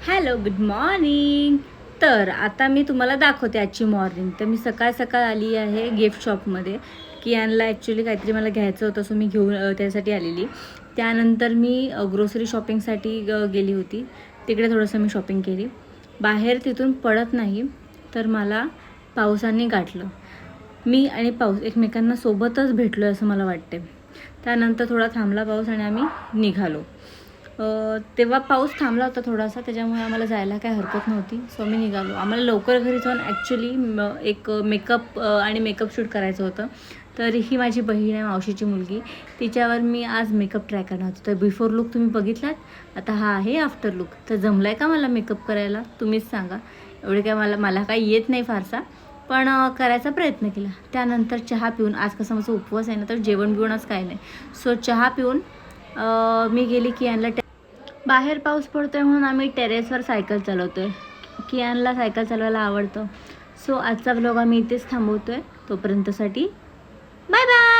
Hello, good morning. तर आता मी तुम्हाला दाखवते आजची मॉर्निंग. तर मी सकाळ सकाळ आली आहे गिफ्ट शॉपमध्ये. कियानला ॲक्च्युली काहीतरी मला घ्यायचं होतं, सो मी घेऊन त्यासाठी आलेली. त्यानंतर मी ग्रोसरी शॉपिंगसाठी गेली होती. तिकडे थोडंसं मी शॉपिंग केली. बाहेर तिथून पडत नाही तर मला पावसाने गाठलं. मी आणि पाऊस एकमेकांना सोबतच भेटलो असं मला वाटते. त्यानंतर थोडा थांबला पाऊस आणि आम्ही निघालो. तेव्हा पाऊस थांबला होता थोडासा, त्याच्यामुळे आम्हाला जायला काही हरकत नव्हती. सो मी निघालो. आम्हाला लवकर घरी जाऊन ॲक्च्युली एक मेकअप आणि मेकअप शूट करायचं होतं. तर ही माझी बहीण आहे, मावशीची मुलगी. तिच्यावर मी आज मेकअप ट्राय करणार होती. तर बिफोर लुक तुम्ही बघितलात. आता हा आहे आफ्टर लुक. तर जमला आहे का मला मेकअप करायला तुम्हीच सांगा. एवढे काय मला काही येत नाही फारसा, पण करायचा प्रयत्न केला. त्यानंतर चहा पिऊन, आज कसं माझा उपवास आहे ना, तर जेवण बिवणच काही नाही. सो चहा पिऊन मी गेली कियानला. बाहेर पाऊस पडतोय म्हणून आम्ही टेरेसवर सायकल चालवतोय. कियानला सायकल चालवायला आवडतं. सो आजचा व्लॉग आम्ही इथेच थांबवतोय. तोपर्यंतसाठी बाय बाय.